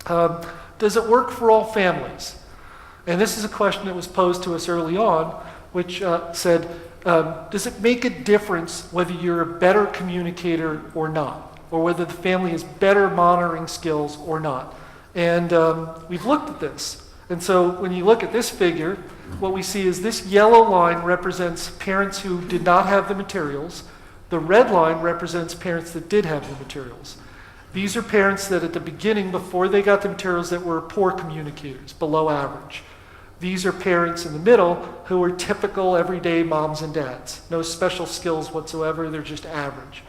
Does it work for all families? And this is a question that was posed to us early on, which said, does it make a difference whether you're a better communicator or not, or whether the family has better monitoring skills or not? And we've looked at this. And so when you look at this figure, what we see is this yellow line represents parents who did not have the materials. The red line represents parents that did have the materials. These are parents that at the beginning, before they got the materials, that were poor communicators, below average. These are parents in the middle who are typical everyday moms and dads. No special skills whatsoever, they're just average.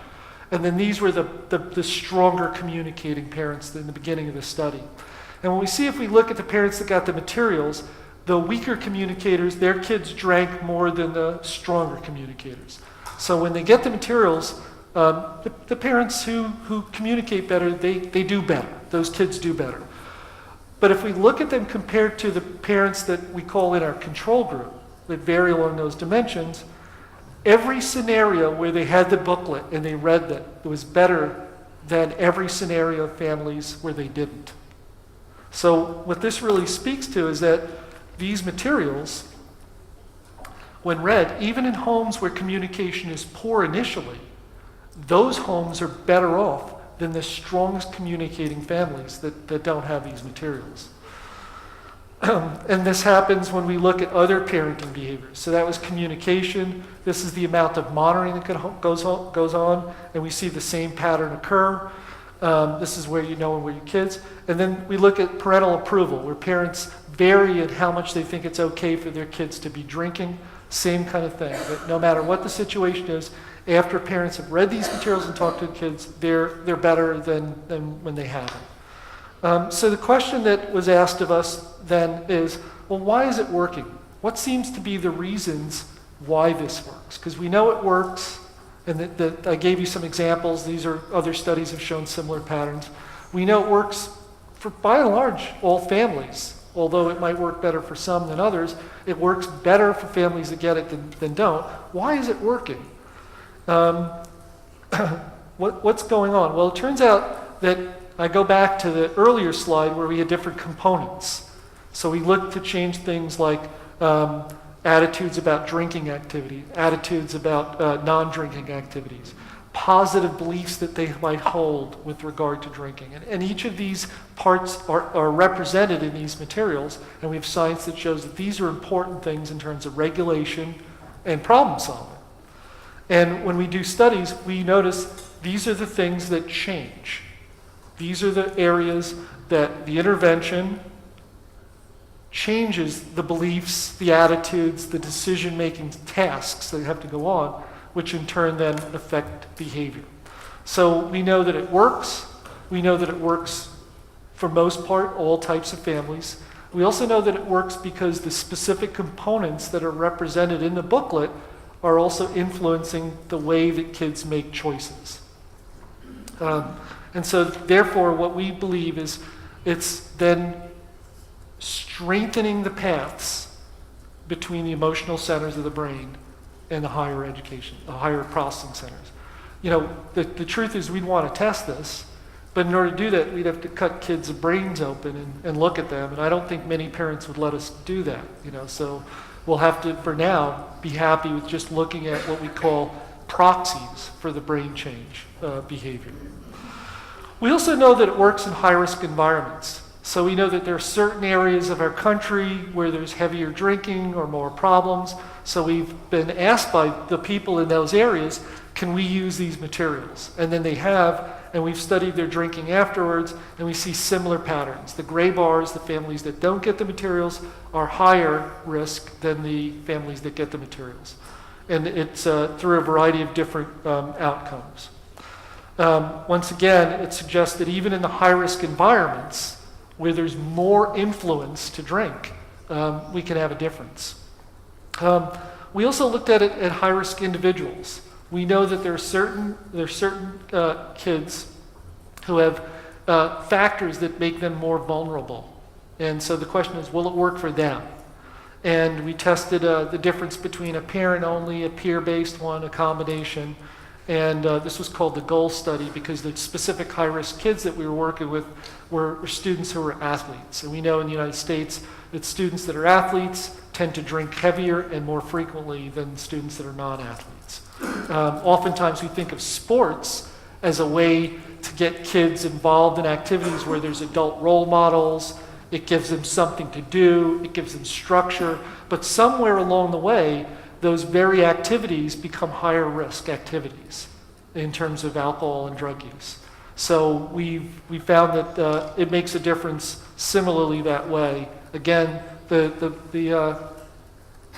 And then these were the stronger communicating parents in the beginning of the study. And when we see, if we look at the parents that got the materials, the weaker communicators, their kids drank more than the stronger communicators. So when they get the materials, the parents who communicate better, they do better. Those kids do better. But if we look at them compared to the parents that we call in our control group, that vary along those dimensions, every scenario where they had the booklet and they read that, it was better than every scenario of families where they didn't. So what this really speaks to is that these materials, when read, even in homes where communication is poor initially, those homes are better off than the strongest communicating families that don't have these materials. And this happens when we look at other parenting behaviors. So that was communication. This is the amount of monitoring that goes on, and we see the same pattern occur. This is where you know and where your kids. And then we look at parental approval, where parents vary in how much they think it's okay for their kids to be drinking. Same kind of thing, that no matter what the situation is, after parents have read these materials and talked to the kids, they're better than when they haven't. So the question that was asked of us then is, well, why is it working? What seems to be the reasons why this works? Because we know it works, and that I gave you some examples. These are other studies have shown similar patterns. We know it works for, by and large, all families. Although it might work better for some than others, it works better for families that get it than don't. Why is it working? What's going on? Well, it turns out that I go back to the earlier slide where we had different components. So we looked to change things like attitudes about drinking activity, attitudes about non-drinking activities, positive beliefs that they might hold with regard to drinking. And each of these parts are represented in these materials, and we have science that shows that these are important things in terms of regulation and problem solving. And when we do studies, we notice these are the things that change. These are the areas that the intervention changes the beliefs, the attitudes, the decision-making tasks that have to go on, which in turn then affect behavior. So we know that it works. We know that it works for most part, all types of families. We also know that it works because the specific components that are represented in the booklet are also influencing the way that kids make choices. And so therefore what we believe is it's then strengthening the paths between the emotional centers of the brain and the higher education, the higher processing centers. You know, the truth is we'd want to test this, but in order to do that, we'd have to cut kids' brains open and look at them, and I don't think many parents would let us do that, you know, so we'll have to, for now, be happy with just looking at what we call proxies for the brain change behavior. We also know that it works in high-risk environments. So we know that there are certain areas of our country where there's heavier drinking or more problems. So we've been asked by the people in those areas, can we use these materials? And then they have, and we've studied their drinking afterwards, and we see similar patterns. The gray bars, the families that don't get the materials, are higher risk than the families that get the materials. And it's through a variety of different outcomes. Once again, it suggests that even in the high-risk environments, where there's more influence to drink, we can have a difference. We also looked at it at high-risk individuals. We know that there are certain kids who have factors that make them more vulnerable. And so the question is, will it work for them? And we tested the difference between a parent-only, a peer-based one, a combination. And this was called the GOAL study because the specific high-risk kids that we were working with were students who were athletes. And we know in the United States that students that are athletes tend to drink heavier and more frequently than students that are non-athletes. Oftentimes we think of sports as a way to get kids involved in activities where there's adult role models. It gives them something to do, it gives them structure, but somewhere along the way, those very activities become higher risk activities in terms of alcohol and drug use. So we found that it makes a difference similarly that way. Again,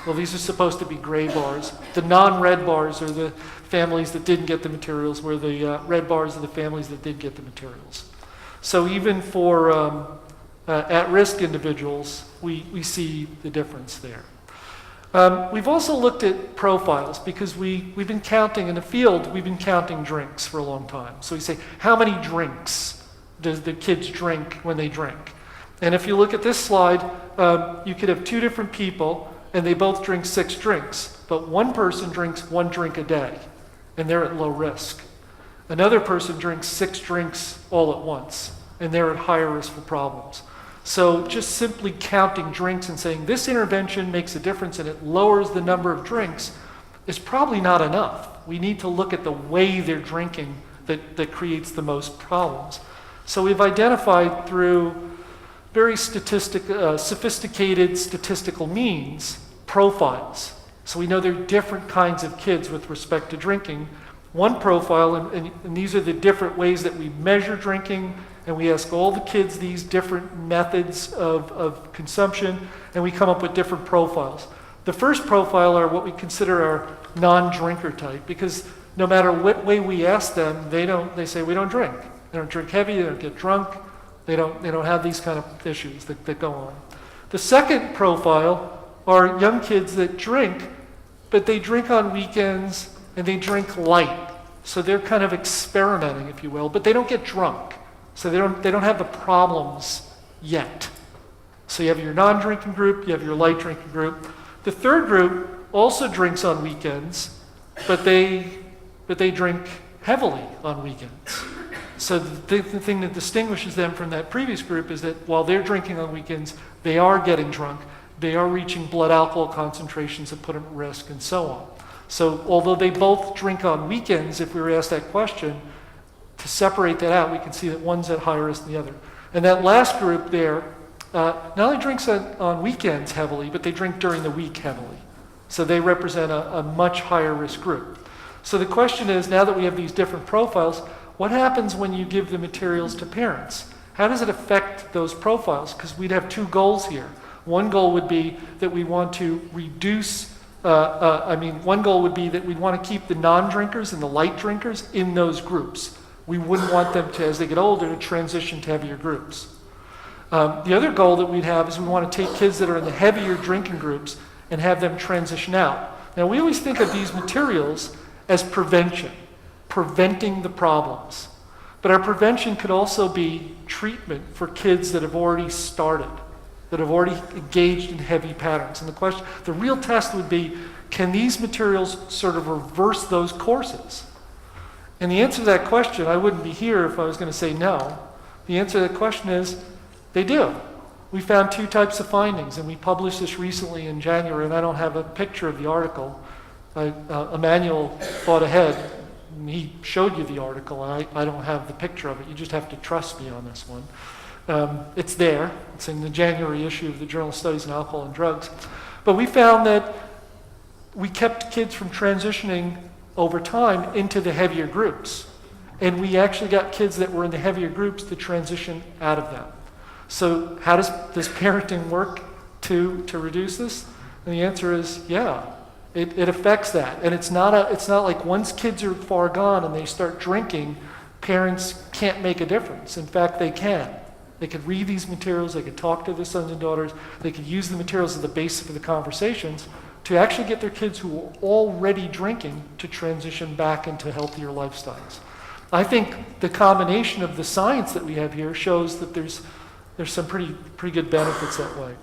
well, these are supposed to be gray bars. The non-red bars are the families that didn't get the materials, where the red bars are the families that did get the materials. So even for at-risk individuals, we see the difference there. We've also looked at profiles because we've been counting in the field, we've been counting drinks for a long time. So we say, how many drinks does the kids drink when they drink? And if you look at this slide, you could have two different people and they both drink 6 drinks, but one person drinks 1 drink a day and they're at low risk. Another person drinks 6 drinks all at once and they're at higher risk for problems. So just simply counting drinks and saying this intervention makes a difference and it lowers the number of drinks is probably not enough. We need to look at the way they're drinking that creates the most problems. So we've identified through very sophisticated statistical means profiles. So we know there are different kinds of kids with respect to drinking. One profile, and these are the different ways that we measure drinking, and we ask all the kids these different methods of consumption, and we come up with different profiles. The first profile are what we consider our non-drinker type, because no matter what way we ask them, they say we don't drink. They don't drink heavy, they don't get drunk, they don't have these kind of issues that go on. The second profile are young kids that drink, but they drink on weekends and they drink light. So they're kind of experimenting, if you will, but they don't get drunk. So they don't have the problems yet. So you have your non-drinking group, you have your light drinking group. The third group also drinks on weekends, but they drink heavily on weekends. So the thing that distinguishes them from that previous group is that while they're drinking on weekends, they are getting drunk, they are reaching blood alcohol concentrations that put them at risk, and so on. So although they both drink on weekends, if we were asked that question, to separate that out, we can see that one's at higher risk than the other. And that last group there, not only drinks on weekends heavily, but they drink during the week heavily. So they represent a much higher risk group. So the question is, now that we have these different profiles, what happens when you give the materials to parents? How does it affect those profiles? Because we'd have 2 goals here. One goal would be that we want to reduce, one goal would be that we'd want to keep the non-drinkers and the light drinkers in those groups. We wouldn't want them to, as they get older, to transition to heavier groups. The other goal that we'd have is we want to take kids that are in the heavier drinking groups and have them transition out. Now, we always think of these materials as prevention, preventing the problems. But our prevention could also be treatment for kids that have already started, that have already engaged in heavy patterns. And the real test would be, can these materials sort of reverse those courses? And the answer to that question, I wouldn't be here if I was going to say no. The answer to that question is, they do. We found 2 types of findings, and we published this recently in January, and I don't have a picture of the article. Emmanuel thought ahead, and he showed you the article, and I don't have the picture of it. You just have to trust me on this one. It's there. It's in the January issue of the Journal of Studies in Alcohol and Drugs. But we found that we kept kids from transitioning over time into the heavier groups. And we actually got kids that were in the heavier groups to transition out of them. So how does parenting work to reduce this? And the answer is, yeah, it affects that. And it's not like once kids are far gone and they start drinking, parents can't make a difference. In fact, they can. They could read these materials, they could talk to their sons and daughters, they could use the materials as the basis for the conversations to actually get their kids who are already drinking to transition back into healthier lifestyles. I think the combination of the science that we have here shows that there's some pretty good benefits that way.